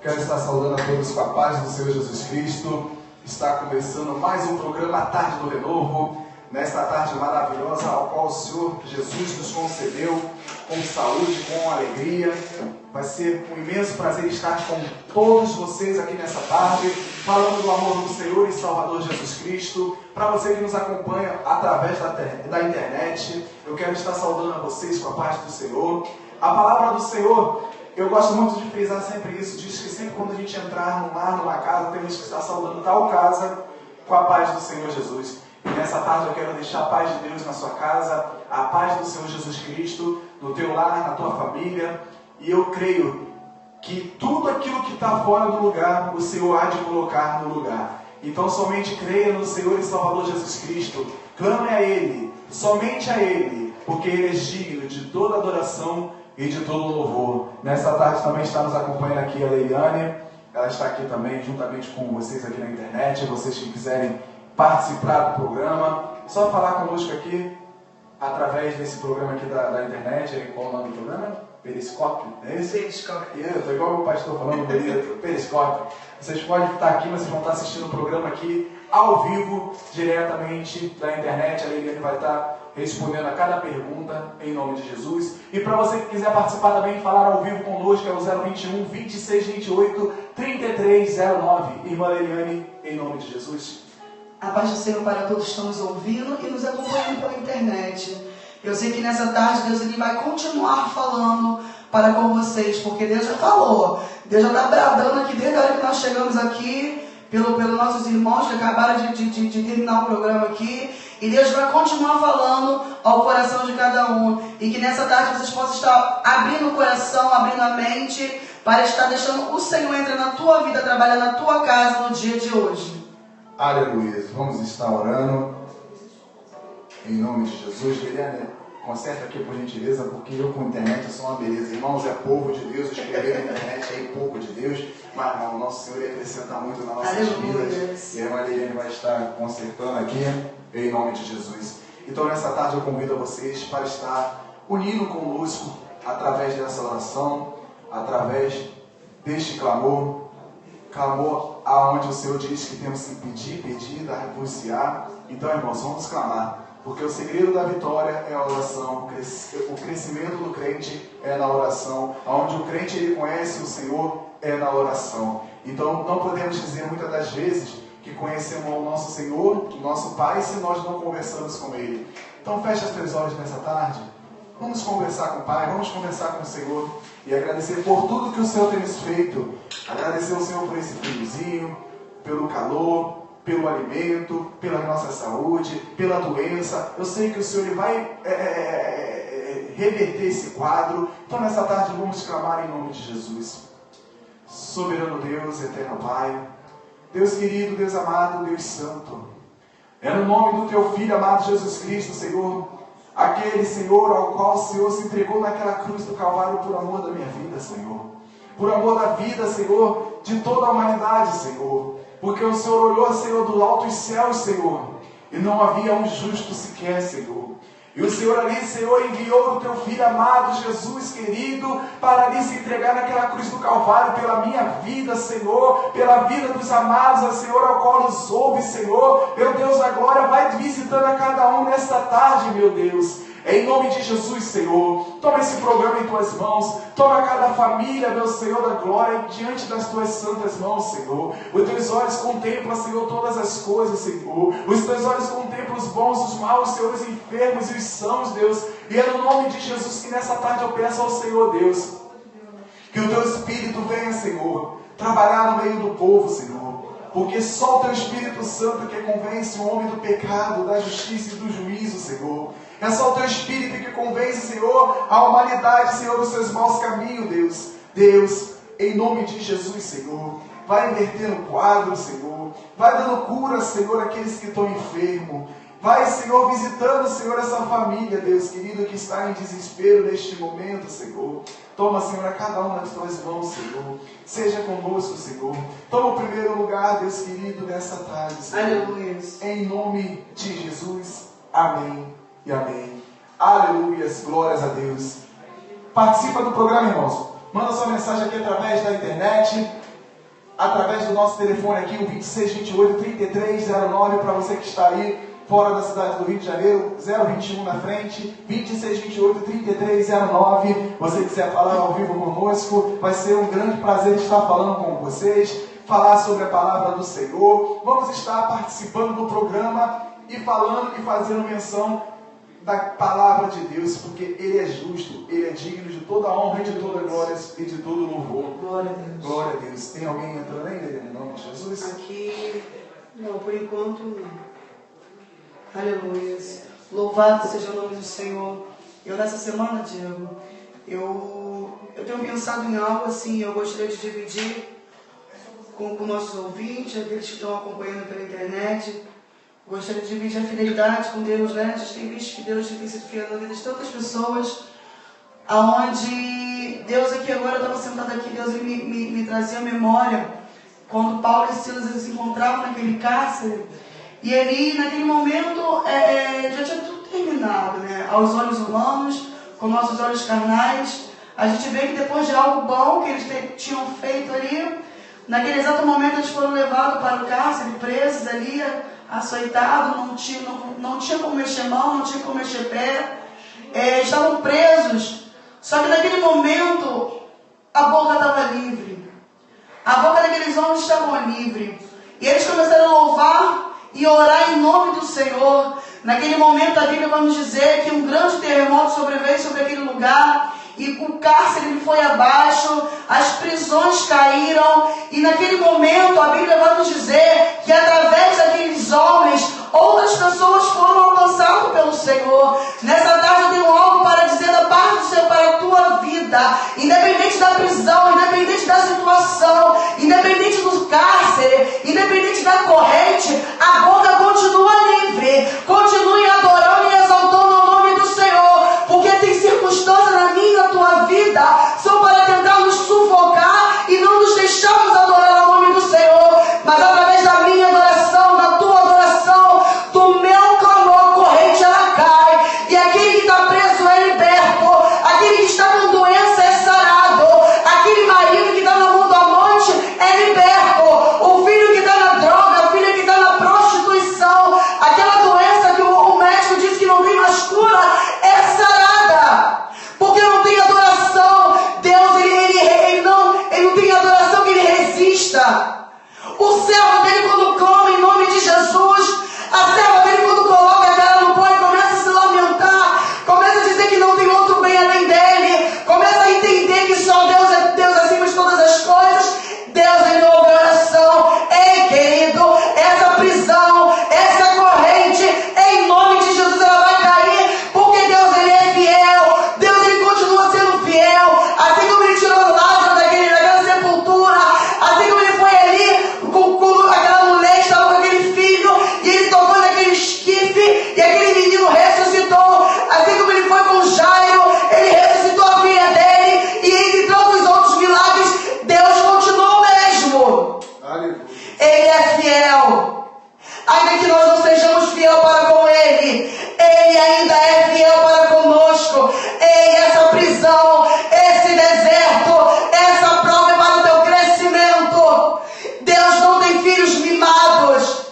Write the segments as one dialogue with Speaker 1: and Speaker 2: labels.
Speaker 1: Quero estar saudando a todos com a paz do Senhor Jesus Cristo. Está começando mais um programa A Tarde do Renovo, nesta tarde maravilhosa ao qual o Senhor Jesus nos concedeu com saúde, com alegria. Vai ser um imenso prazer estar com todos vocês aqui nessa tarde, falando do amor do Senhor e Salvador Jesus Cristo. Para você que nos acompanha através da internet, eu quero estar saudando a vocês com a paz do Senhor. A palavra do Senhor, eu gosto muito de frisar sempre isso, diz que sempre quando a gente entrar num lar, numa casa, temos que estar saudando tal casa com a paz do Senhor Jesus. E nessa tarde eu quero deixar a paz de Deus na sua casa, a paz do Senhor Jesus Cristo, no teu lar, na tua família. E eu creio que tudo aquilo que está fora do lugar, o Senhor há de colocar no lugar. Então somente creia no Senhor e Salvador Jesus Cristo, clame a Ele, somente a Ele, porque Ele é digno de toda adoração e de todo louvor. Nessa tarde também está nos acompanhando aqui a Leiliane. Ela está aqui também, juntamente com vocês aqui na internet. Vocês que quiserem participar do programa, só falar conosco aqui, através desse programa aqui da internet. Qual o nome do programa? Periscópio, é esse?
Speaker 2: Periscópio.
Speaker 1: Eu estou igual o pastor falando bonito, Periscópio. Vocês podem estar aqui, mas vocês vão estar assistindo o programa aqui, ao vivo, diretamente da internet. A Leiliane vai estar respondendo a cada pergunta, em nome de Jesus. E para você que quiser participar também, falar ao vivo conosco, é o 021 26 28 3309. Irmã Leiliane, em nome de Jesus.
Speaker 2: A paz do Senhor para todos que estão nos ouvindo e nos acompanhando pela internet. Eu sei que nessa tarde Deus ele vai continuar falando para com vocês, porque Deus já falou. Deus já está bradando aqui desde a hora que nós chegamos aqui, pelos nossos irmãos que acabaram de terminar o programa aqui. E Deus vai continuar falando ao coração de cada um. E que nessa tarde vocês possam estar abrindo o coração, abrindo a mente, para estar deixando o Senhor entrar na tua vida, trabalhar na tua casa no dia de hoje.
Speaker 1: Aleluia. Vamos estar orando em nome de Jesus. Guilherme, conserta aqui por gentileza, porque eu com a internet sou uma beleza. Irmãos, é povo de Deus, escrever na internet é pouco de Deus, mas não, o nosso Senhor acrescenta muito nas nossas vidas. E a irmã Liliane vai estar consertando aqui em nome de Jesus. Então nessa tarde eu convido a vocês para estar unindo conosco através dessa oração, através deste clamor aonde o Senhor diz que temos que pedir, dar-vos-á. Então, irmãos, vamos clamar, porque o segredo da vitória é a oração, o crescimento do crente é na oração, onde o crente ele conhece o Senhor é na oração. Então, não podemos dizer muitas das vezes que conhecemos o nosso Senhor, o nosso Pai, se nós não conversamos com Ele. Então, feche as teus olhos nessa tarde. Vamos conversar com o Pai, vamos conversar com o Senhor e agradecer por tudo que o Senhor tem nos feito. Agradecer ao Senhor por esse friozinho, pelo calor, pelo alimento, pela nossa saúde, pela doença. Eu sei que o Senhor ele vai reverter esse quadro. Então nessa tarde vamos clamar em nome de Jesus. Soberano Deus, eterno Pai, Deus querido, Deus amado, Deus santo, é no nome do Teu Filho amado Jesus Cristo, Senhor, aquele, Senhor, ao qual o Senhor se entregou naquela cruz do Calvário por amor da minha vida, Senhor. Por amor da vida, Senhor, de toda a humanidade, Senhor. Porque o Senhor olhou, Senhor, do alto dos céus, Senhor, e não havia um justo sequer, Senhor. E o Senhor ali, Senhor, enviou o Teu Filho amado, Jesus querido, para ali se entregar naquela cruz do Calvário pela minha vida, Senhor, pela vida dos amados, Senhor, ao qual nos ouve, Senhor. Meu Deus da glória, vai visitando a cada um nesta tarde, meu Deus. Em nome de Jesus, Senhor, toma esse programa em Tuas mãos, toma cada família, meu Senhor da glória, diante das Tuas santas mãos, Senhor. Os Teus olhos contemplam, Senhor, todas as coisas, Senhor. Os Teus olhos contemplam os bons, os maus, Senhor, os enfermos e os sãos, Deus. E é no nome de Jesus que nessa tarde eu peço ao Senhor, Deus, que o Teu Espírito venha, Senhor, trabalhar no meio do povo, Senhor. Porque só o Teu Espírito Santo que convence o homem do pecado, da justiça e do juízo, Senhor. É só o Teu Espírito que convence, Senhor, a humanidade, Senhor, dos seus maus caminhos, Deus. Deus, em nome de Jesus, Senhor, vai invertendo o quadro, Senhor. Vai dando cura, Senhor, àqueles que estão enfermos. Vai, Senhor, visitando, Senhor, essa família, Deus querido, que está em desespero neste momento, Senhor. Toma, Senhor, a cada um nas Tuas mãos, Senhor. Seja conosco, Senhor. Toma o primeiro lugar, Deus querido, nessa tarde, Senhor.
Speaker 2: Aleluia.
Speaker 1: Em nome de Jesus. Amém e amém. Aleluias, glórias a Deus. Participa do programa, irmãos. Manda sua mensagem aqui através da internet. através do nosso telefone aqui, o 2628-3309, para você que está aí fora da cidade do Rio de Janeiro, 021 na frente, 2628-3309. Você quiser falar ao vivo conosco, vai ser um grande prazer estar falando com vocês, falar sobre a palavra do Senhor. Vamos estar participando do programa e falando e fazendo menção da palavra de Deus, porque Ele é justo, Ele é digno de toda honra e de toda glória e de todo louvor.
Speaker 2: Glória a Deus.
Speaker 1: Glória a Deus. Tem alguém entrando aí, em nome de Jesus?
Speaker 2: Aqui, não, por enquanto não. Aleluia. Louvado seja o nome do Senhor. Eu nessa semana, Diego, eu tenho pensado em algo assim, eu gostaria de dividir com nossos ouvintes, aqueles que estão acompanhando pela internet. Gostaria de dividir a fidelidade com Deus, né? A gente tem visto que Deus tem sido fiel na vida de tantas pessoas, aonde Deus aqui agora, eu estava sentado aqui, Deus me trazia a memória, quando Paulo e Silas eles se encontravam naquele cárcere, e ele, naquele momento, já tinha tudo terminado, né? Aos olhos humanos, com nossos olhos carnais, a gente vê que depois de algo bom que eles tinham feito ali, naquele exato momento eles foram levados para o cárcere, presos ali, açoitados, não tinha como mexer mão, não tinha como mexer pé, estavam presos, só que naquele momento a boca estava livre, a boca daqueles homens estava livre, e eles começaram a louvar e orar em nome do Senhor. Naquele momento a Bíblia vai nos dizer que um grande terremoto sobreveio sobre aquele lugar, e o cárcere foi abaixo, as prisões caíram, e naquele momento a Bíblia vai nos dizer que através daqueles homens, outras pessoas foram alcançadas pelo Senhor. Nessa tarde eu tenho algo para dizer da parte do Senhor para a tua vida, independente da prisão, independente da situação, independente do cárcere, independente da corrente, a boca continua livre, continue adorando e exaltando o nome do Senhor, porque tem circunstâncias na minha e na tua vida, são para tentar nos sufocar e não nos deixarmos adorar o nome do Senhor, mas através da minha adoração, da tua adoração, do meu clamor, a corrente ela cai, e aquele que está preso é liberto, aquele que está com doença é sarado, aquele marido que está na mão do amante é liberto, o filho que está na droga, a filha que está na prostituição, aquela doença que o médico disse que não tem mais cura, é sarada, porque não tem adoração. Deus, ele não tem adoração que ele resista. O servo dele, quando clama em nome de Jesus, a serva dele, quando coloca a cara no pó e começa a se lamentar, começa a dizer que não tem outro bem além dele, começa a entender que só Deus é Deus acima de todas as coisas, Deus, ele ouve a oração. Ei, querido, essa prisão, essa corrente, em nome de Jesus, ela vai cair, porque Deus, ele é fiel, Deus, ele continua sendo fiel, assim como ele tirou Lázaro daquela sepultura, assim como ele foi ali com aquela mulher que estava com aquele filho, e ele tocou naquele esquife, e aquele menino ressuscitou, assim como ele foi com Jairo, ele ressuscitou a filha dele, e entre tantos outros milagres, Deus continua o mesmo.
Speaker 1: Aleluia.
Speaker 2: Ele é fiel, ainda que nós não sejamos fiel para com ele, ele ainda é fiel para conosco. Ei, essa prisão, esse deserto, essa prova é para o teu crescimento. Deus não tem filhos mimados,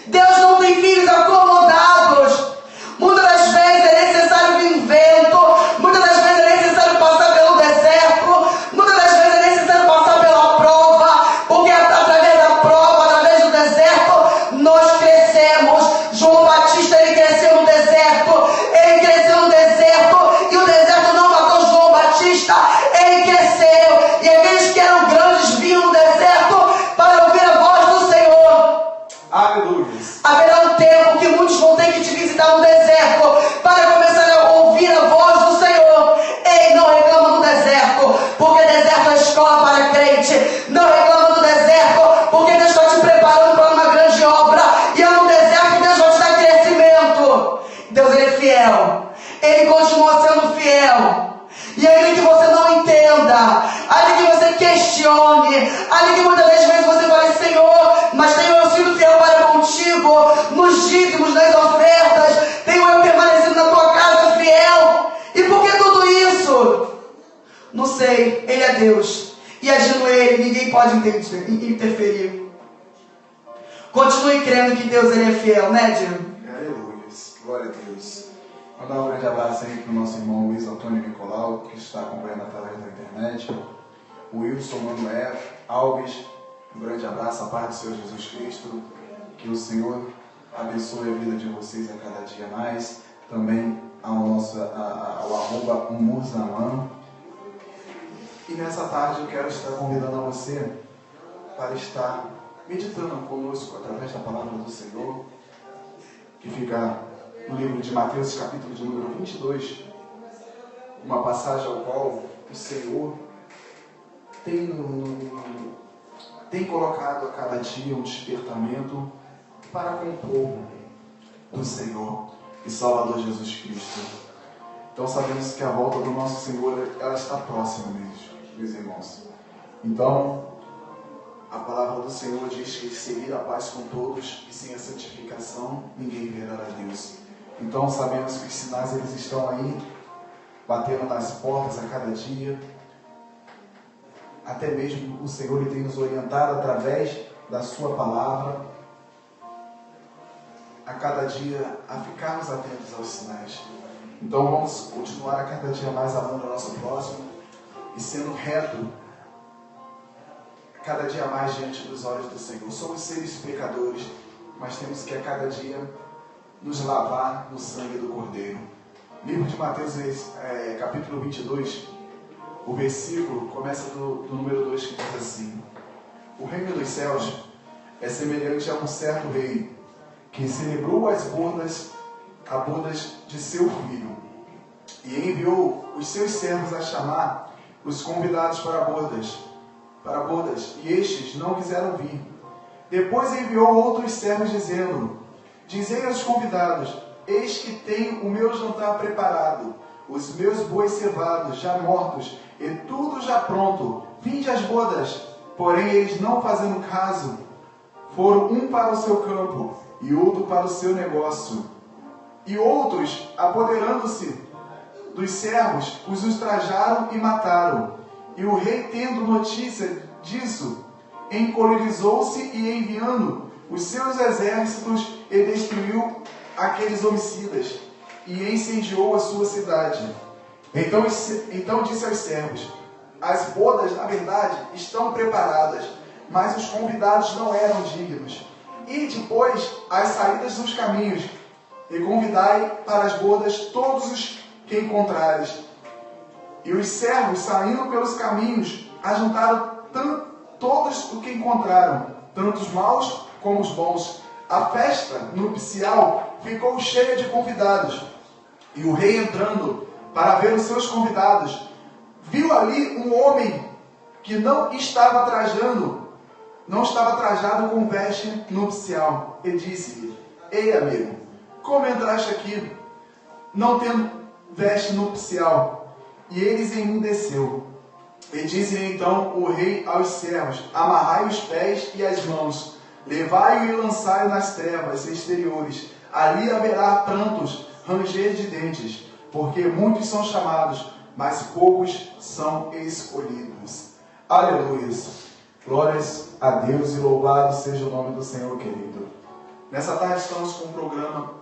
Speaker 2: Deus não tem filhos acomodados. Muitas das vezes é necessário um vento, muitas das vezes é necessário passar pelo deserto, muitas das vezes é necessário passar pela prova, porque através da prova, através do deserto, nós crescemos. João Batista, ele cresceu no deserto, e o deserto não matou João Batista, ele cresceu, e aqueles que eram grandes vinham no deserto para ouvir a voz do Senhor.
Speaker 1: Aleluia.
Speaker 2: Haverá um tempo que muitos vão ter que te visitar no deserto para começar a ouvir a voz do Senhor. Ei, não reclama do deserto, porque deserto é escola para crente. Não reclama do deserto, porque Deus está te preparando para uma grande obra, e é no deserto que Deus vai te dar crescimento. Deus, ele é fiel, ele continua sendo fiel, e ainda que você não entenda, ainda que você questione, ainda que muitas das vezes você fale: Senhor, mas tenho eu sido fiel para contigo, nos dízimos, nas ofertas, tenho eu permanecido na tua casa fiel, e por que tudo isso? Não sei, ele é Deus, E agindo Ele, ninguém pode interferir. Continue crendo que Deus Ele é fiel, né, Diego?
Speaker 1: Aleluia. Glória a Deus. Mandar um grande abraço aí para o nosso irmão Luiz Antônio Nicolau, que está acompanhando através da internet. O Wilson Manuel Alves, um grande abraço, a paz do Senhor Jesus Cristo. Que o Senhor abençoe a vida de vocês a cada dia mais. Também ao @Umurzaman. E nessa tarde eu quero estar convidando a você para estar meditando conosco através da palavra do Senhor, que fica no livro de Mateus, capítulo de número 22, uma passagem ao qual o Senhor tem colocado a cada dia um despertamento para com o povo do Senhor e Salvador Jesus Cristo. Então sabemos que a volta do nosso Senhor, ela está próxima, meus irmãos. Então, a palavra do Senhor diz que seguir a paz com todos e sem a santificação, ninguém verá a Deus. Então sabemos que os sinais eles estão aí, batendo nas portas a cada dia. Até mesmo o Senhor ele tem nos orientado através da sua palavra, a cada dia a ficarmos atentos aos sinais. Então vamos continuar a cada dia mais amando o nosso próximo e sendo reto cada dia mais diante dos olhos do Senhor. Somos seres pecadores, mas temos que a cada dia nos lavar no sangue do Cordeiro. Livro de Mateus, capítulo 22, o versículo começa do número 2, que diz assim: o reino dos céus é semelhante a um certo rei que celebrou as bodas de seu filho e enviou os seus servos a chamar os convidados para bodas, e estes não quiseram vir. Depois enviou outros servos dizendo: dizei aos convidados, eis que tenho o meu jantar preparado, os meus bois cevados, já mortos, e tudo já pronto, vinde às bodas. Porém eles, não fazendo caso, foram um para o seu campo, e outro para o seu negócio. E outros, apoderando-se dos servos, os ultrajaram e mataram. E o rei, tendo notícia disso, encolerizou-se e, enviando os seus exércitos, ele destruiu aqueles homicidas e incendiou a sua cidade. Então disse aos servos: as bodas, na verdade, estão preparadas, mas os convidados não eram dignos. E depois as saídas dos caminhos, e convidai para as bodas todos os que encontrares. E os servos, saindo pelos caminhos, ajuntaram todos o que encontraram, tanto os maus como os bons. A festa nupcial ficou cheia de convidados. E o rei, entrando para ver os seus convidados, viu ali um homem que não estava trajado com veste nupcial. E disse-lhe: ei, amigo, como entraste aqui, não tendo veste nupcial? E eles emudeceu. E disse então o rei aos servos: amarrai os pés e as mãos, levai-o e lançai-o nas trevas exteriores. Ali haverá prantos, ranger de dentes, porque muitos são chamados, mas poucos são escolhidos. Aleluia. Glórias a Deus e louvado seja o nome do Senhor, querido. Nessa tarde estamos com um programa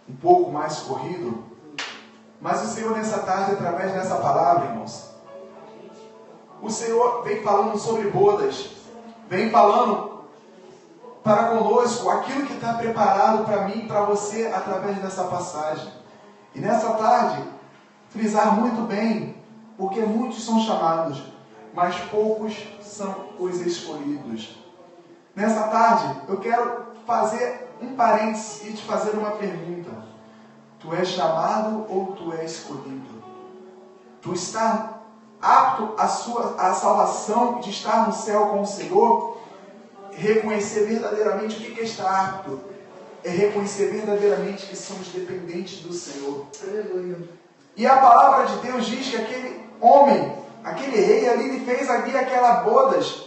Speaker 1: um pouco mais corrido, mas o Senhor nessa tarde, através dessa palavra, irmãos, o Senhor vem falando sobre bodas, vem falando para conosco aquilo que está preparado para mim e para você através dessa passagem. E nessa tarde, frisar muito bem, porque muitos são chamados, mas poucos são os escolhidos. Nessa tarde, eu quero fazer um parênteses e te fazer uma pergunta. Tu és chamado ou tu és escolhido? Tu está apto à salvação de estar no céu com o Senhor? Reconhecer verdadeiramente o que é estar apto? É reconhecer verdadeiramente que somos dependentes do Senhor.
Speaker 2: Aleluia.
Speaker 1: E a palavra de Deus diz que aquele homem, aquele rei ali, ele fez ali aquela bodas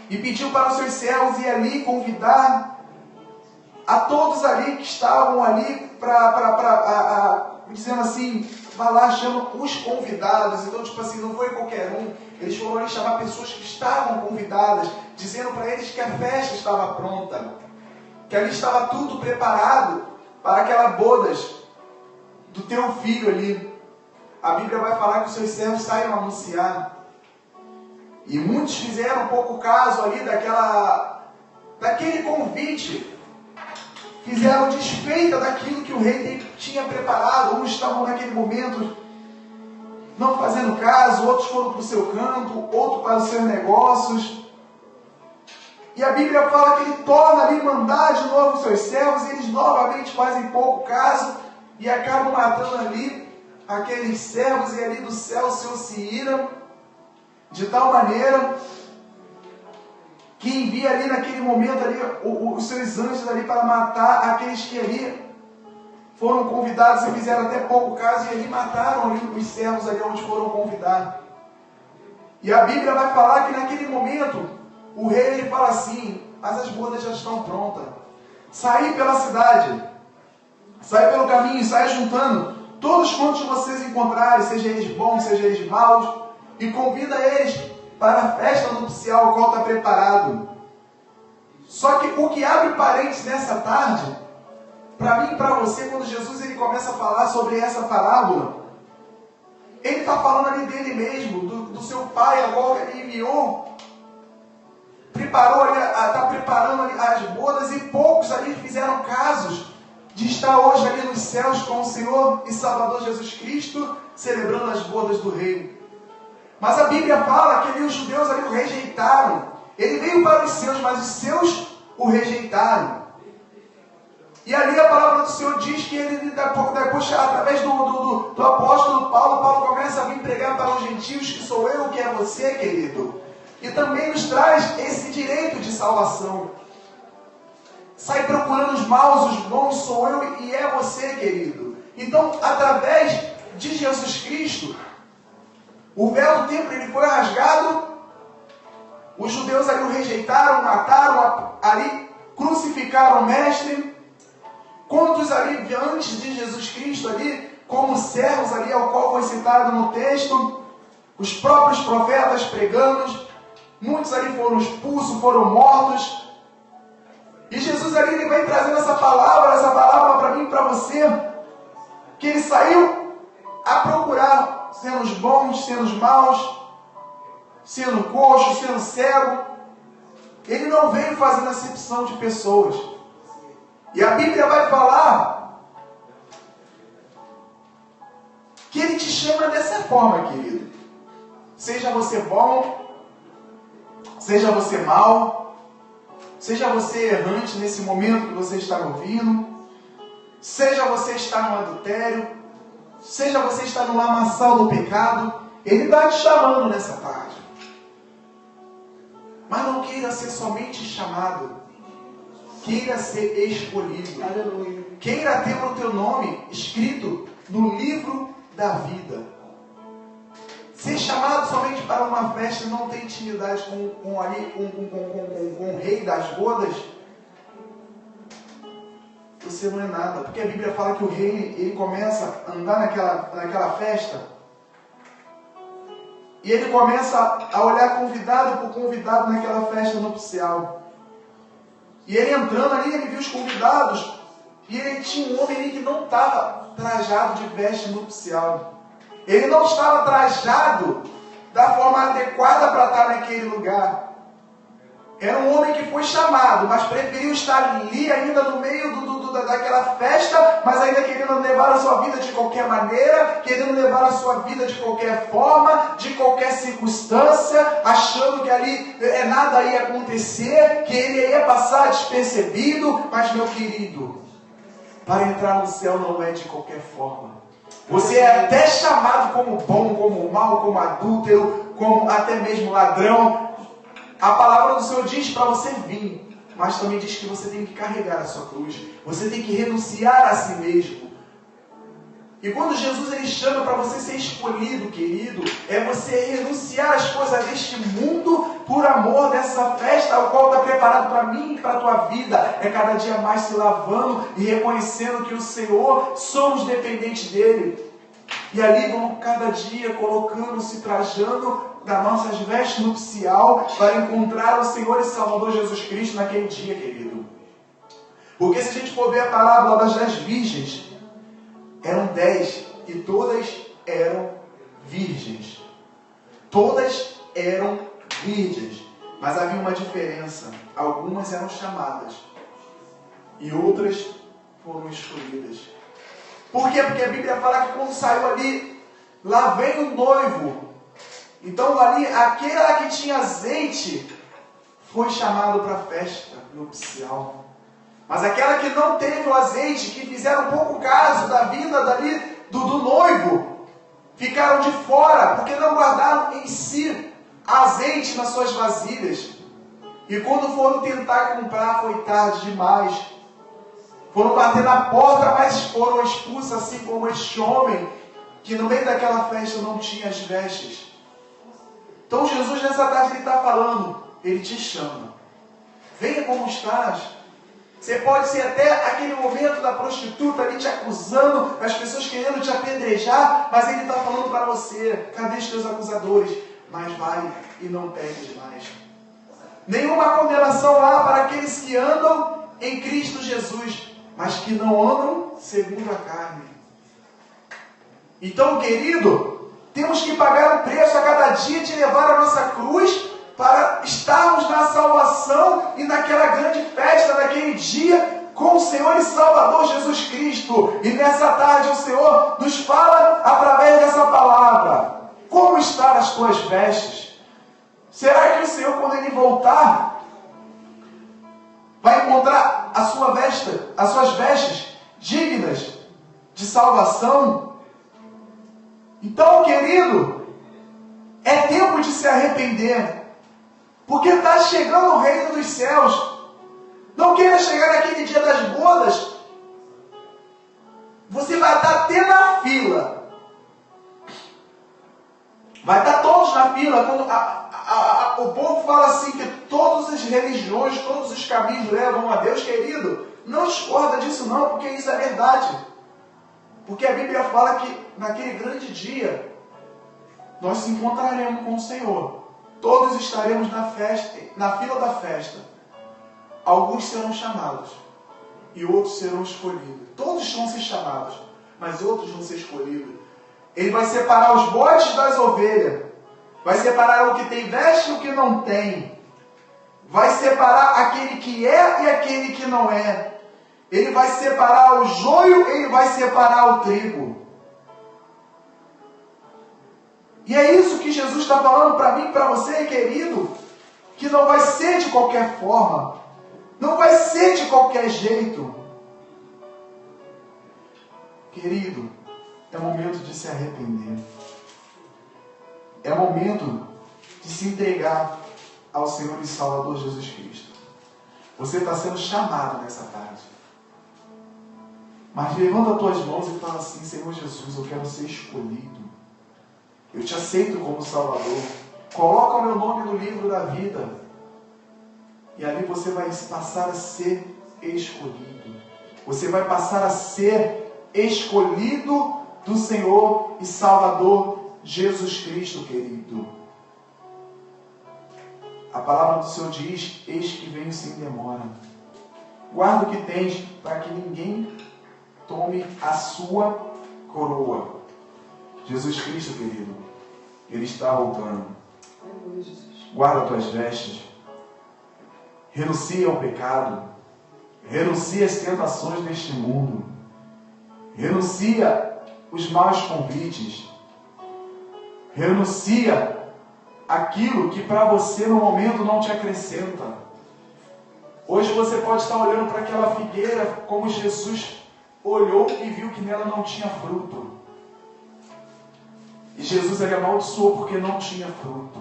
Speaker 1: e pediu para os seus servos ir ali convidar a todos ali que estavam ali dizendo assim, vai lá, chama os convidados. Então, tipo assim, não foi qualquer um. Eles foram ali chamar pessoas que estavam convidadas, dizendo para eles que a festa estava pronta, que ali estava tudo preparado para aquela bodas do teu filho ali. A Bíblia vai falar que os seus servos saíram a anunciar. E muitos fizeram pouco caso ali daquele convite. Fizeram desfeita daquilo que o rei tinha preparado. Uns estavam naquele momento não fazendo caso, outros foram para o seu campo, outros para os seus negócios. E a Bíblia fala que ele torna ali mandar de novo os seus servos, e eles novamente fazem pouco caso e acabam matando ali aqueles servos, e ali do céu o Senhor se ira de tal maneira que envia ali naquele momento ali os seus anjos ali para matar aqueles que ali foram convidados e fizeram até pouco caso, e ali mataram ali os servos ali onde foram convidados. E a Bíblia vai falar que naquele momento o rei ele fala assim, mas as bodas já estão prontas. Saí pela cidade, sai pelo caminho, sai juntando todos quantos vocês encontrarem, seja eles bons, seja eles maus, e convida eles para a festa nupcial, o qual está preparado. Só que o que abre parênteses nessa tarde, para mim e para você, quando Jesus ele começa a falar sobre essa parábola, ele está falando ali dele mesmo, do seu pai, agora ele enviou, está preparando ali as bodas, e poucos ali fizeram casos de estar hoje ali nos céus com o Senhor e Salvador Jesus Cristo, celebrando as bodas do rei. Mas a Bíblia fala que ali os judeus ali o rejeitaram. Ele veio para os seus, mas os seus o rejeitaram. E ali a palavra do Senhor diz que ele, depois, através do apóstolo Paulo começa a vir pregar para os gentios, que sou eu, que é você, querido. E também nos traz esse direito de salvação. Sai procurando os maus, os bons, sou eu e é você, querido. Então, através de Jesus Cristo, o véu do templo ele foi rasgado, os judeus ali o rejeitaram, mataram, ali crucificaram o mestre. Quantos ali, antes de Jesus Cristo ali, como servos ali, ao qual foi citado no texto, os próprios profetas pregando, muitos ali foram expulsos, foram mortos. E Jesus ali ele vem trazendo essa palavra para mim e para você, que ele saiu a procurar, sendo os bons, sendo os maus, sendo coxo, sendo cego. Ele não veio fazendo acepção de pessoas. E a Bíblia vai falar que ele te chama dessa forma, querido. Seja você bom, seja você mau, seja você errante nesse momento que você está ouvindo, seja você está no adultério, seja você está no lamaçal do pecado, ele está te chamando nessa tarde. Mas não queira ser somente chamado, queira ser escolhido.
Speaker 2: Aleluia.
Speaker 1: Queira ter o teu nome escrito no livro da vida. Ser chamado somente para uma festa, não ter intimidade com o rei das bodas, você não é nada. Porque a Bíblia fala que o rei ele começa a andar naquela festa, e ele começa a olhar convidado por convidado naquela festa nupcial. E ele entrando ali, ele viu os convidados, e ele tinha um homem ali que não estava trajado de veste nupcial. Ele não estava trajado da forma adequada para estar naquele lugar. Era um homem que foi chamado, mas preferiu estar ali ainda no meio daquela festa, mas ainda querendo levar a sua vida de qualquer maneira, querendo levar a sua vida de qualquer forma, de qualquer circunstância, achando que ali nada ia acontecer, que ele ia passar despercebido. Mas, meu querido, para entrar no céu não é de qualquer forma. Você é até chamado como bom, como mal, como adúltero, como até mesmo ladrão. A palavra do Senhor diz para você vir, mas também diz que você tem que carregar a sua cruz. Você tem que renunciar a si mesmo. E quando Jesus ele chama para você ser escolhido, querido, é você renunciar às coisas deste mundo por amor dessa festa, ao qual está preparado para mim e para a tua vida. É cada dia mais se lavando e reconhecendo que o Senhor, somos dependentes dEle. E ali vamos cada dia colocando, se trajando das nossas vestes nupcial para encontrar o Senhor e Salvador Jesus Cristo naquele dia, querido. Porque se a gente for ver a parábola das 10 virgens, eram 10 e todas eram virgens. Todas eram virgens, mas havia uma diferença. Algumas eram chamadas e outras foram escolhidas. Por quê? Porque a Bíblia fala que quando saiu ali, lá vem o noivo. Então ali, aquela que tinha azeite foi chamado para a festa nupcial. Mas aquela que não teve o azeite, que fizeram pouco caso da vinda dali do noivo, ficaram de fora, porque não guardaram em si azeite nas suas vasilhas. E quando foram tentar comprar, foi tarde demais. Foram bater na porta, mas foram expulsos, assim como este homem, que no meio daquela festa não tinha as vestes. Então Jesus nessa tarde ele está falando, ele te chama. Venha como estás. Você pode ser até aquele momento da prostituta ali te acusando, as pessoas querendo te apedrejar, mas ele está falando para você, cadê os teus acusadores? Mas vai e não peques mais. Nenhuma condenação há para aqueles que andam em Cristo Jesus, mas que não andam segundo a carne. Então, querido, temos que pagar o preço a cada dia de levar a nossa cruz para estarmos na salvação e naquela grande festa, naquele dia, com o Senhor e Salvador Jesus Cristo. E nessa tarde o Senhor nos fala através dessa palavra. Como estão as tuas vestes? Será que o Senhor, quando Ele voltar, vai encontrar as suas vestes dignas de salvação? Então, querido, é tempo de se arrepender, porque está chegando o reino dos céus. Não queira chegar naquele dia das bodas. Você vai estar até na fila. Vai estar todos na fila. Quando o povo fala assim que todas as religiões, todos os caminhos levam a Deus, querido, não discorda disso não, porque isso é verdade. Porque a Bíblia fala que naquele grande dia nós se encontraremos com o Senhor. Todos estaremos na festa, na fila da festa. Alguns serão chamados e outros serão escolhidos. Todos vão ser chamados, mas outros vão ser escolhidos. Ele vai separar os bodes das ovelhas. Vai separar o que tem veste e o que não tem. Vai separar aquele que é e aquele que não é. Ele vai separar o joio, ele vai separar o trigo. E é isso que Jesus está falando para mim e para você, querido. Que não vai ser de qualquer forma. Não vai ser de qualquer jeito. Querido, é momento de se arrepender. É momento de se entregar ao Senhor e Salvador Jesus Cristo. Você está sendo chamado nessa tarde. Mas levanta as tuas mãos e fala assim: Senhor Jesus, eu quero ser escolhido. Eu te aceito como Salvador. Coloca o meu nome no livro da vida. E ali você vai passar a ser escolhido. Você vai passar a ser escolhido do Senhor e Salvador Jesus Cristo, querido. A palavra do Senhor diz: eis que venho sem demora. Guarda o que tens, para que ninguém tome a sua coroa. Jesus Cristo, querido, Ele está voltando. Guarda as tuas vestes. Renuncia ao pecado. Renuncia às tentações deste mundo. Renuncia os maus convites. Renuncia aquilo que para você no momento não te acrescenta. Hoje você pode estar olhando para aquela figueira como Jesus olhou e viu que nela não tinha fruto. E Jesus ele amaldiçoou porque não tinha fruto.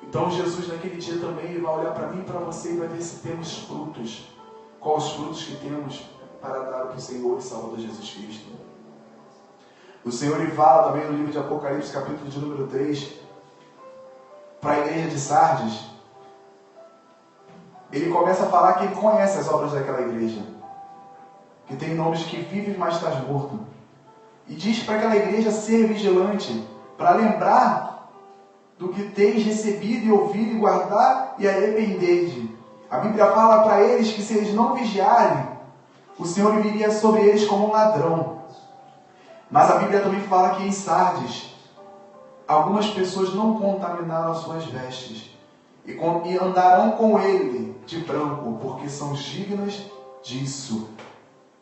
Speaker 1: Então Jesus naquele dia também ele vai olhar para mim e para você e vai ver se temos frutos. Quais os frutos que temos para dar para o Senhor e Salvador Jesus Cristo. O Senhor ele fala também no livro de Apocalipse, capítulo de número 3, para a igreja de Sardes, ele começa a falar que ele conhece as obras daquela igreja, que tem nomes que vive, mas estás morto. E diz para aquela igreja ser vigilante, para lembrar do que tens recebido e ouvido e guardar e arrepender-te. A Bíblia fala para eles que se eles não vigiarem, o Senhor viria sobre eles como um ladrão. Mas a Bíblia também fala que em Sardes, algumas pessoas não contaminaram as suas vestes e andarão com ele de branco, porque são dignas disso.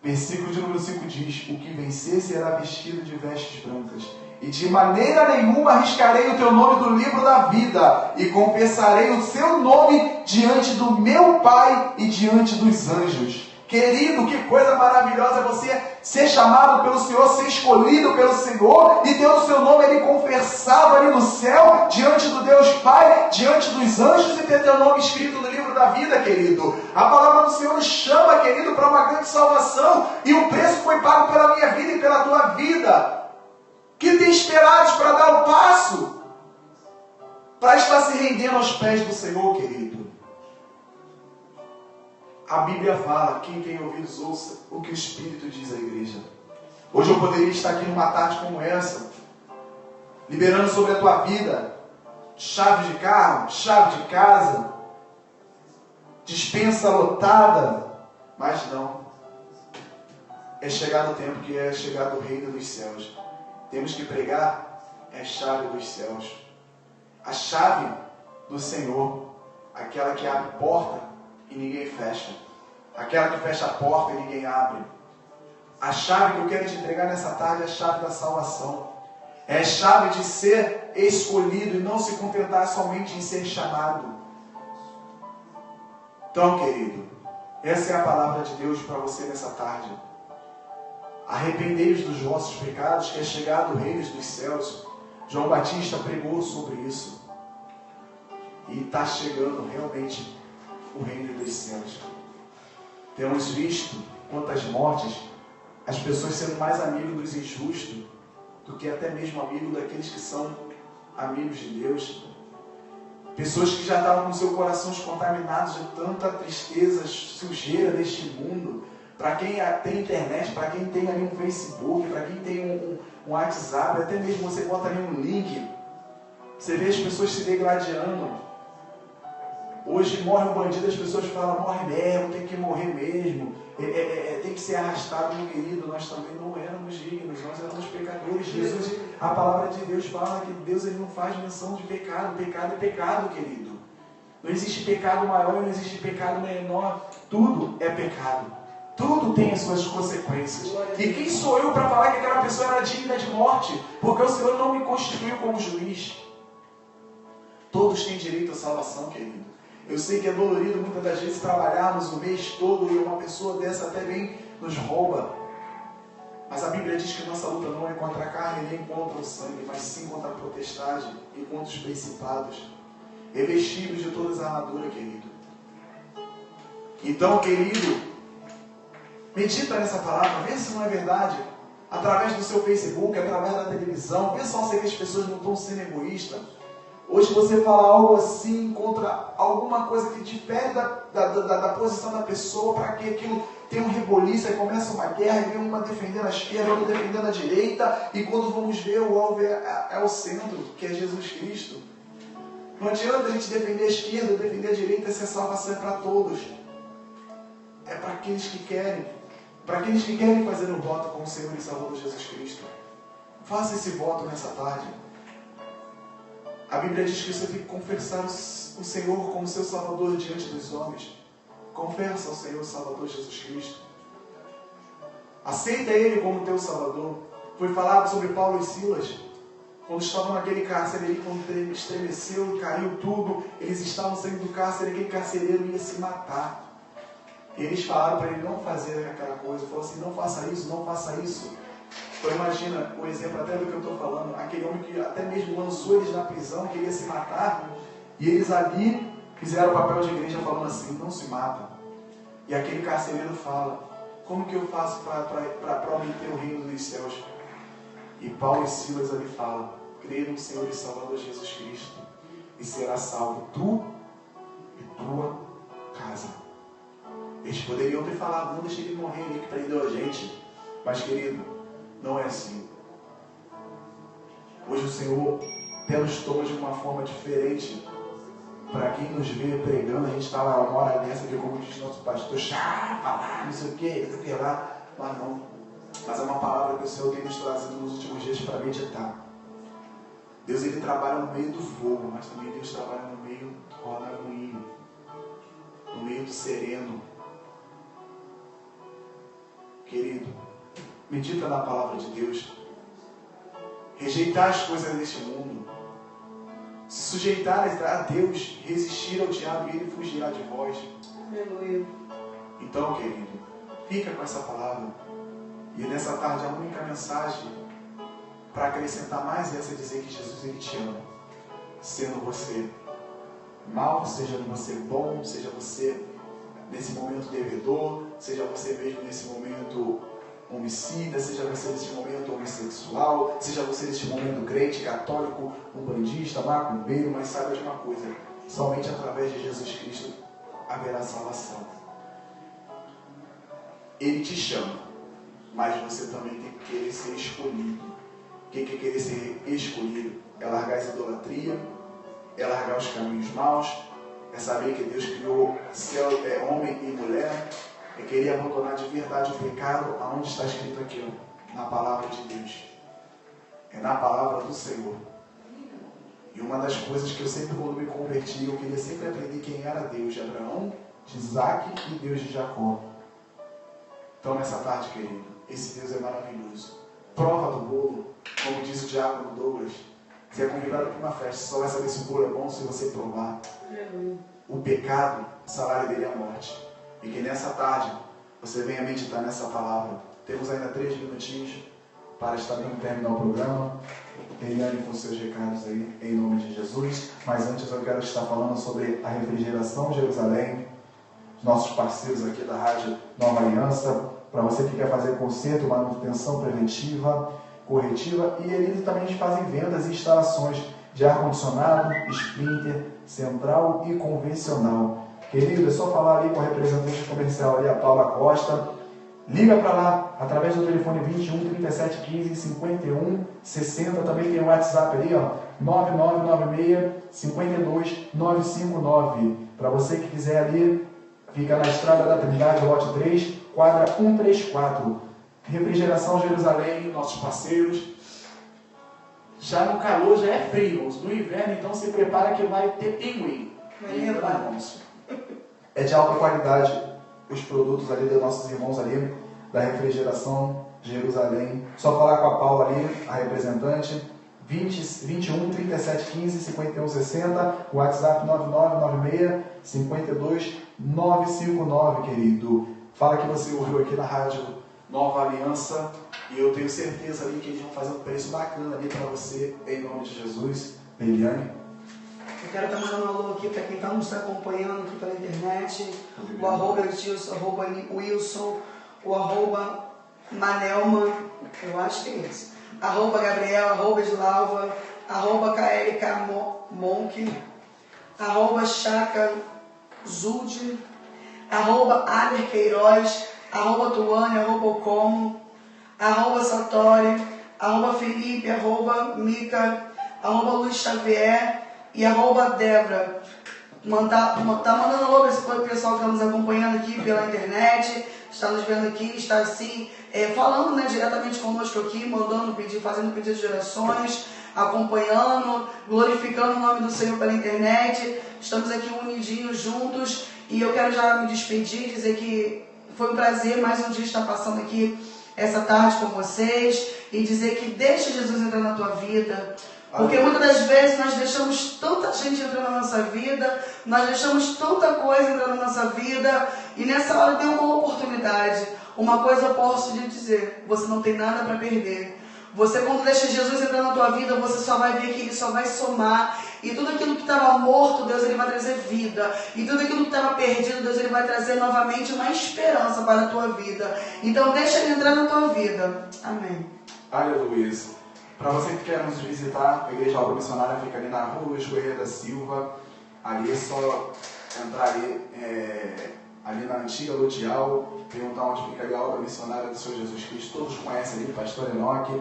Speaker 1: Versículo de número 5 diz: o que vencer será vestido de vestes brancas, e de maneira nenhuma arriscarei o teu nome do livro da vida, e confessarei o seu nome diante do meu Pai e diante dos anjos. Querido, que coisa maravilhosa você ser chamado pelo Senhor, ser escolhido pelo Senhor e ter o seu nome ali confessado ali no céu, diante do Deus Pai, diante dos anjos, e ter teu nome escrito no livro da vida, querido. A palavra do Senhor nos chama, querido, para uma grande salvação, e o preço foi pago pela minha vida e pela tua vida. Que te esperares para dar o passo, para estar se rendendo aos pés do Senhor, querido? A Bíblia fala, quem tem ouvidos ouça o que o Espírito diz à igreja. Hoje eu poderia estar aqui numa tarde como essa, liberando sobre a tua vida chave de carro, chave de casa, dispensa lotada, mas não. É chegado o tempo que é chegado o reino dos céus. Temos que pregar a chave dos céus. A chave do Senhor, aquela que abre porta e ninguém fecha. Aquela que fecha a porta e ninguém abre. A chave que eu quero te entregar nessa tarde é a chave da salvação. É a chave de ser escolhido e não se contentar somente em ser chamado. Então, querido, essa é a palavra de Deus para você nessa tarde. Arrependei-vos dos vossos pecados, que é chegado o reino dos céus. João Batista pregou sobre isso. E está chegando realmente o reino dos céus. Temos visto quantas mortes, as pessoas sendo mais amigos dos injustos do que até mesmo amigos daqueles que são amigos de Deus. Pessoas que já estavam com seu coração contaminados de tanta tristeza, sujeira deste mundo. Para quem tem internet, para quem tem ali um Facebook, para quem tem um WhatsApp, até mesmo você bota ali um link, você vê as pessoas se degradando. Hoje morre um bandido, as pessoas falam, morre mesmo, tem que morrer mesmo, tem que ser arrastado. Meu querido, nós também não éramos dignos, nós éramos pecadores. Jesus, a palavra de Deus fala que Deus ele não faz menção de pecado. Pecado é pecado, querido. Não existe pecado maior, não existe pecado menor. Tudo é pecado. Tudo tem as suas consequências. E quem sou eu para falar que aquela pessoa era digna de morte? Porque o Senhor não me constituiu como juiz. Todos têm direito à salvação, querido. Eu sei que é dolorido muitas das vezes trabalharmos o mês todo e uma pessoa dessa até bem nos rouba. Mas a Bíblia diz que nossa luta não é contra a carne nem contra o sangue, mas sim contra a potestade e contra os principados. Revestidos de toda a armadura, querido. Então, querido, medita nessa palavra, vê se não é verdade. Através do seu Facebook, através da televisão, vê só se as pessoas não estão sendo egoístas. Hoje você fala algo assim contra alguma coisa que difere da posição da pessoa, para que aquilo tenha um reboliço, aí começa uma guerra, e vem uma defendendo a esquerda, outra defendendo a direita, e quando vamos ver, o alvo é o centro, que é Jesus Cristo. Não adianta a gente defender a esquerda, defender a direita, essa salvação é para todos. É para aqueles que querem. Para aqueles que querem fazer um voto com o Senhor e Salvador Jesus Cristo. Faça esse voto nessa tarde. A Bíblia diz que você tem que confessar o Senhor como seu Salvador diante dos homens. Confessa ao Senhor Salvador Jesus Cristo. Aceita Ele como teu Salvador. Foi falado sobre Paulo e Silas. Quando estavam naquele cárcere ali, quando estremeceu e caiu tudo, eles estavam saindo do cárcere, aquele carcereiro ia se matar. E eles falaram para ele não fazer aquela coisa. Falou assim, não faça isso, não faça isso. Então imagina o exemplo até do que eu estou falando. Aquele homem que até mesmo lançou eles na prisão, queria se matar. E eles ali fizeram o papel de igreja falando assim, não se mata. E aquele carcereiro fala, como que eu faço para prometer o reino dos céus? E Paulo e Silas ali falam, crê no Senhor e Salvador Jesus Cristo. e será salvo tu e tua casa. Eles poderiam ter falado, não deixe ele morrer, ele que prendeu a gente. Mas, querido, não é assim. Hoje o Senhor até nos toma de uma forma diferente. Para quem nos vê pregando, a gente está lá uma hora dessa, que como diz nosso pastor, falar, não sei o que lá. Mas não. Mas é uma palavra que o Senhor tem nos trazido nos últimos dias para meditar. Deus, ele trabalha no meio do fogo, mas também Deus trabalha no meio do redemoinho, no meio do sereno. Querido, medita na palavra de Deus. Rejeitar as coisas deste mundo. Se sujeitar a Deus, resistir ao diabo e ele fugirá de vós.
Speaker 2: Aleluia.
Speaker 1: Então, querido, fica com essa palavra. E nessa tarde a única mensagem para acrescentar mais essa é dizer que Jesus ele te ama. Sendo você mal, seja você bom, seja você nesse momento devedor, seja você mesmo nesse momento homicida, seja você nesse momento homossexual, seja você nesse momento crente, católico, umbandista, macumbeiro, mas saiba de uma coisa, somente através de Jesus Cristo haverá salvação. Ele te chama, mas você também tem que querer ser escolhido. O que é querer ser escolhido? É largar essa idolatria, é largar os caminhos maus, é saber que Deus criou céu, homem e mulher, é querer abandonar de verdade o pecado, aonde está escrito aqui, na palavra de Deus. É na palavra do Senhor. E uma das coisas que eu sempre, quando me converti, eu queria sempre aprender quem era Deus de Abraão, de Isaac e Deus de Jacó. Então, nessa tarde, querido, esse Deus é maravilhoso. Prova do bolo, como diz o diácono Douglas. Você é convidado para uma festa, só vai saber se o bolo é bom se você provar. O pecado, o salário dele é a morte. E que nessa tarde você venha meditar nessa palavra. Temos ainda 3 minutinhos para estar dando término ao programa. Eliane com seus recados aí, em nome de Jesus. Mas antes eu quero estar falando sobre a Refrigeração Jerusalém. Nossos parceiros aqui da Rádio Nova Aliança. Para você que quer fazer conserto, manutenção preventiva, corretiva. E eles também fazem vendas e instalações de ar-condicionado, splinter, central e convencional. Querido, é só falar ali com a representante comercial ali, a Paula Costa. Liga para lá, através do telefone 21 37 15 51 60. Também tem o WhatsApp ali, ó, 9996 52 959. Para você que quiser ali, fica na Estrada da Trindade, lote 3, quadra 134. Refrigeração Jerusalém, nossos parceiros. Já no calor já é frio, no inverno então se prepara que vai ter pinguim. É de alta qualidade os produtos ali dos nossos irmãos ali da Refrigeração Jerusalém. Só falar com a Paula ali, a representante, 21 37 15 51 60, WhatsApp 9996 52 959, querido. Fala que você ouviu aqui na Rádio Nova Aliança e eu tenho certeza ali que eles vão fazer um preço bacana ali para você, em nome de Jesus. Eliane.
Speaker 2: Eu quero estar mandando um alô aqui para quem está nos acompanhando aqui pela internet. O arroba Edilson, arroba Wilson, o arroba Manelma, eu acho que é esse. Arroba Gabriel, arroba Edilauva, arroba KLK Monk, arroba Chaca Zud, arroba Ader Queiroz, arroba Tuane, arroba Como, arroba Satori, arroba Felipe, arroba Mica, arroba Luiz Xavier e arroba Débora. Tá mandando alô para esse pessoal que está nos acompanhando aqui pela internet, está nos vendo aqui, está assim, falando, né, diretamente conosco aqui, fazendo pedido de orações, acompanhando, glorificando o nome do Senhor pela internet. Estamos aqui unidinhos juntos e eu quero já me despedir, dizer que foi um prazer mais um dia estar passando aqui essa tarde com vocês e dizer que deixa Jesus entrar na tua vida. Porque muitas das vezes nós deixamos tanta gente entrar na nossa vida, nós deixamos tanta coisa entrar na nossa vida, e nessa hora deu uma oportunidade. Uma coisa eu posso te dizer, você não tem nada para perder. Você, quando deixa Jesus entrar na tua vida, você só vai ver que Ele só vai somar. E tudo aquilo que estava morto, Deus Ele vai trazer vida. E tudo aquilo que estava perdido, Deus Ele vai trazer novamente uma esperança para a tua vida. Então deixa Ele entrar na tua vida. Amém.
Speaker 1: Aleluia. Para você que quer nos visitar, a Igreja Obra Missionária fica ali na rua Luiz Correia da Silva. Ali é só entrar ali na antiga Lodial, perguntar onde fica ali a Obra Missionária do Senhor Jesus Cristo. Todos conhecem ali o pastor Enoque,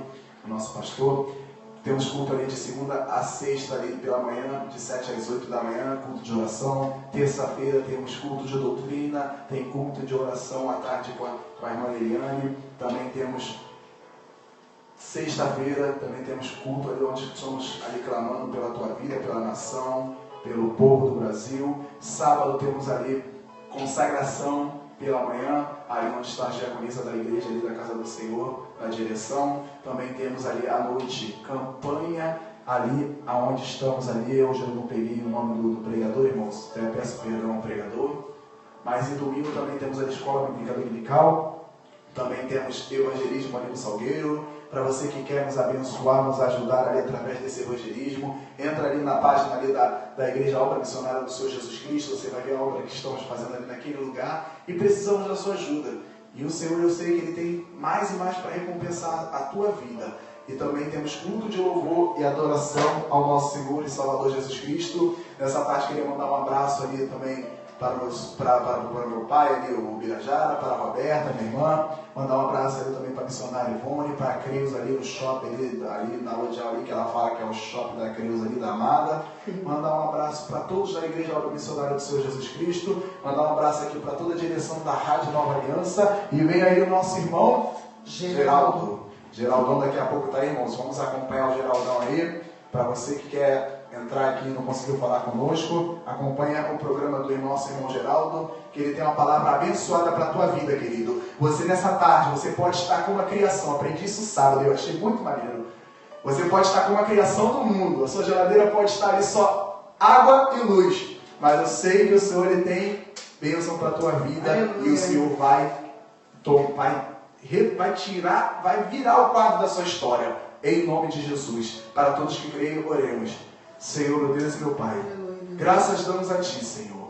Speaker 1: o nosso pastor. Temos culto ali de segunda a sexta ali pela manhã, de 7 às 8 da manhã, culto de oração. Terça-feira temos culto de doutrina, tem culto de oração à tarde com a irmã Eliane. Também temos sexta-feira, também temos culto ali onde estamos ali clamando pela tua vida, pela nação, pelo povo do Brasil. Sábado temos ali consagração pela manhã, ali onde está a diaconisa da igreja, ali da casa do Senhor, na direção. Também temos ali à noite campanha, ali aonde estamos ali. Hoje eu não peguei o nome do pregador, irmãos, até peço perdão ao pregador. Mas em domingo também temos a escola bíblica dominical. Também temos evangelismo ali no Salgueiro. Para você que quer nos abençoar, nos ajudar ali através desse evangelismo, entra ali na página ali da Igreja Obra Missionária do Senhor Jesus Cristo. Você vai ver a obra que estamos fazendo ali naquele lugar e precisamos da sua ajuda. E o Senhor, eu sei que Ele tem mais e mais para recompensar a tua vida. E também temos culto de louvor e adoração ao nosso Senhor e Salvador Jesus Cristo. Nessa tarde queria mandar um abraço ali também para o meu pai, ali, o Birajara, para a Roberta, minha irmã. Mandar um abraço ali também para a missionária Ivone, para a Creus ali no shopping, ali na Lodial, ali, que ela fala que é o shopping da Creus ali, da Amada. Mandar um abraço para todos da Igreja Obra Missionária do Senhor Jesus Cristo. Mandar um abraço aqui para toda a direção da Rádio Nova Aliança. E vem aí o nosso irmão Geraldo. Geraldão daqui a pouco está aí, irmãos. Vamos acompanhar o Geraldão aí. Para você que quer entrar aqui e não conseguiu falar conosco, acompanha o programa do nosso irmão Geraldo, que ele tem uma palavra abençoada para a tua vida, querido. Você nessa tarde, você pode estar com uma criação. Aprendi isso sábado, eu achei muito maneiro. Você pode estar com uma criação do mundo. A sua geladeira pode estar ali só água e luz. Mas eu sei que o Senhor ele tem bênção para a tua vida. Aleluia. E o Senhor vai virar o quadro da sua história. Em nome de Jesus. Para todos que creem, oremos. Senhor, meu Deus e meu Pai, graças damos a Ti, Senhor.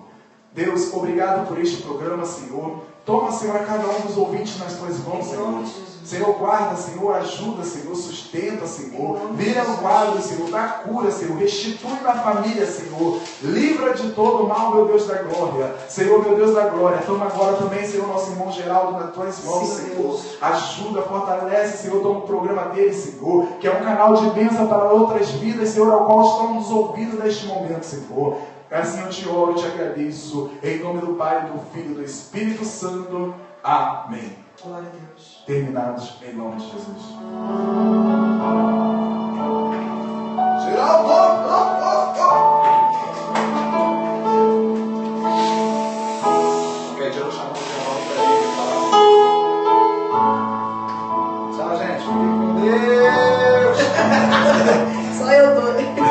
Speaker 1: Deus, obrigado por este programa, Senhor. Toma, Senhor, a cada um dos ouvintes nas Tuas mãos, Senhor. Senhor, guarda, Senhor, ajuda, Senhor, sustenta, Senhor. Vira no quadro, Senhor, dá cura, Senhor. Restitui na família, Senhor. Livra de todo o mal, meu Deus da glória. Senhor, meu Deus da glória. Toma agora também, Senhor, nosso irmão Geraldo nas Tuas mãos, Senhor. Ajuda, fortalece, Senhor, toma o programa dele, Senhor, que é um canal de bênção para outras vidas, Senhor, ao qual estamos ouvindo neste momento, Senhor. Assim eu te oro e te agradeço. Em nome do Pai, do Filho e do Espírito Santo. Amém.
Speaker 2: Glória a Deus.
Speaker 1: Terminados em nome de Jesus.